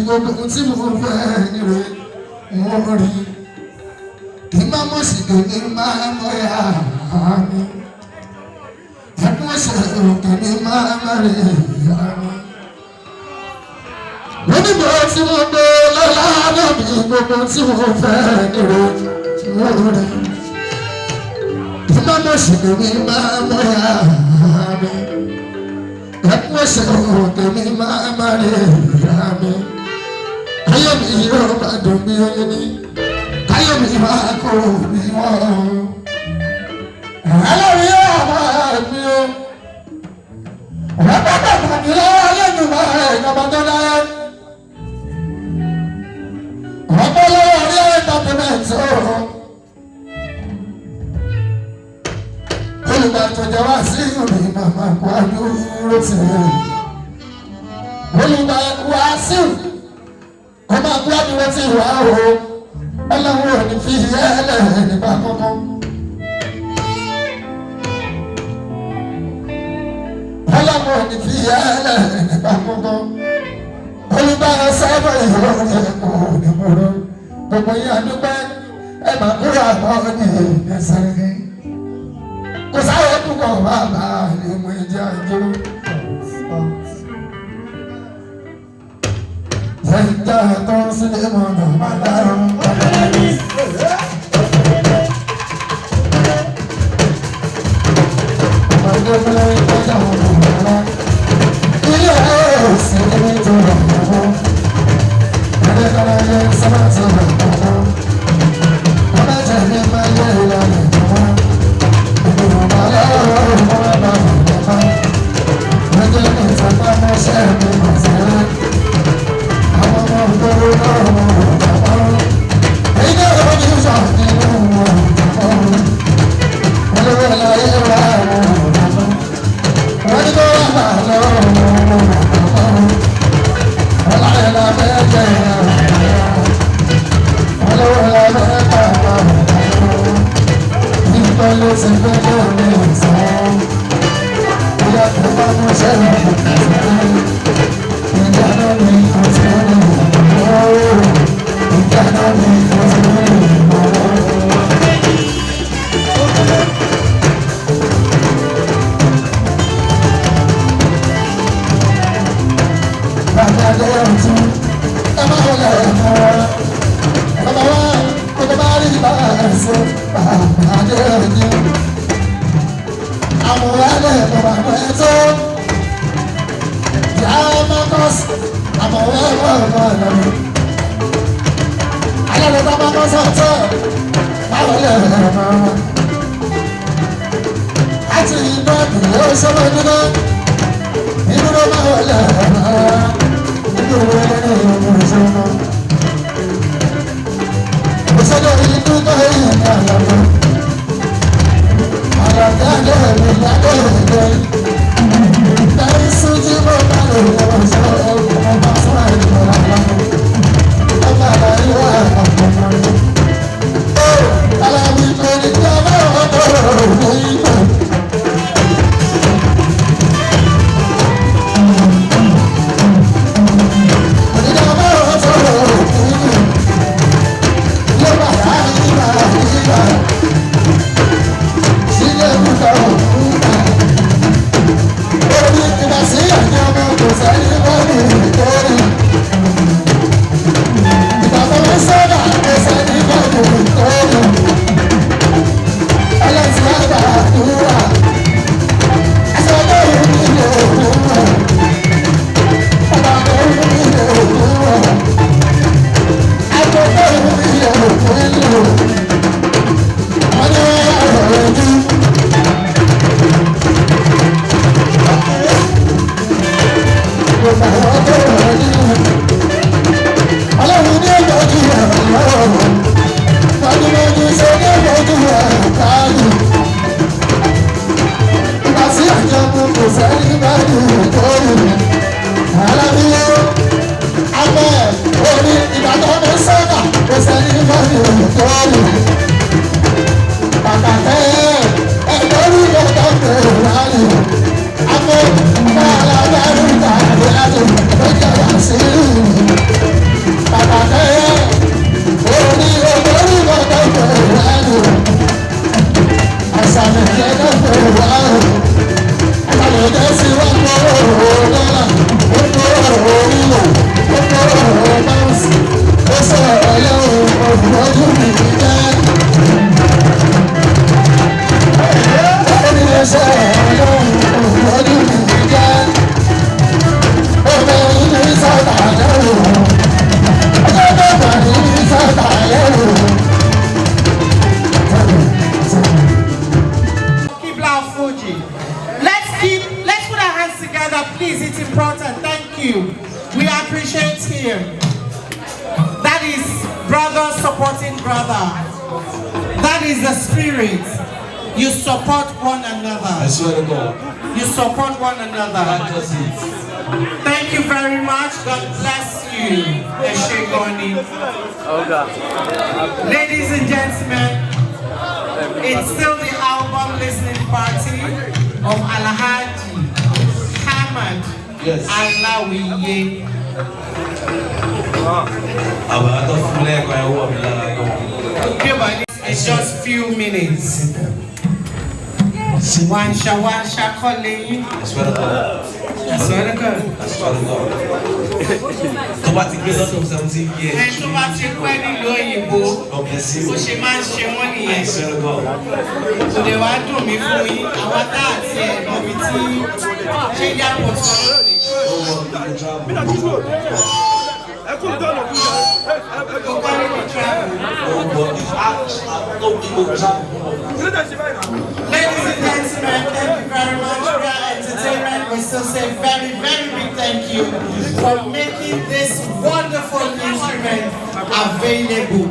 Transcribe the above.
gbogbo tí mo fẹ́ ire mo rí kí n má mọ̀ sí kí n má mọ̀ yá mi ẹkún ẹsẹ̀ òkè ní má má rí yá mi. Onígbò tí mo gbé lọ́la lọ́bì gbogbo tí mo fẹ́ ire mo rí kí n má mọ̀ sí kí n má mọ̀ yá mi ẹkún ẹsẹ̀ òkè ní má má rí yá mi. Káyọ̀mí yóò máa dùn mí ní Káyọ̀mí máa kó mi wọ́n. Ẹlẹ́rìí yóò máa mi o. Ọ̀rẹ́ bàbá mi lọ́wọ́ lẹ́nu máa ìjọba tó dáyé. Ọ̀pọ̀ lọ́wọ́ rí ẹ̀ńtàtẹ́mẹ̀tì o. Olùgbàtọ̀jẹ̀ wá sí ìrìn màmá kó adúró sí i. Olùgbàtọ̀jẹ̀ wá sí ìrìn. Ọmọ àgbàdo wọn ti wà o, ọlọ́run ò ní fi ẹlẹ́ nígbà kankan. Ọlọ́run ò ní fi ẹlẹ́ nígbà kankan. Olùbárò sábà ìrọ̀rùn ẹ̀kọ́ òdìmọ̀rọ̀. Gbogbo yín àdúgbò ẹ̀ máa kúrò àbọ̀ ní ẹ̀sẹ̀. Kò sáyé púpọ̀ wà máa ní mú ìdí àjò. Zenda tó sílẹ̀ mọ́nà máa dárò. Ọmọdé fúnlẹ̀ ìtọ́jà wọn kò rárá. Ilé ayé sì ní tó rà lọ́wọ́. Adé kọ́lá yẹ sábà tó rà lọ́wọ́. Ọmọ jẹ́ ní máa yẹ ìlànà lọ́wọ́. Ìgbìmọ̀ máa lọ́wọ́ ọmọ bá wà lọ́wọ́. Ọjọ́ ní ìtàpá mọ́ṣẹ́ mi mọ̀ sẹ́rẹ́. please, it's important. Thank you. We appreciate him. That is brother supporting brother. That is the spirit. You support one another. I swear to God. You support one another. That's just it. Thank you very much. God bless you. Eshegoni. Ladies and gentlemen, it's still the album listening party of Alhaji Hamad Alawiye. It's just few minutes. Wansha calling. I swear to God. I swear to God. I swear to God. Nobody gives us some 17 years. And to my chicken, you go. God bless you. So she man, she money. I swear to God. So they want to me for me. I want that. Yeah, no, it's change that Ladies and gentlemen, thank you very much. We are entertainment. We still say very, very big thank you for making this wonderful instrument available.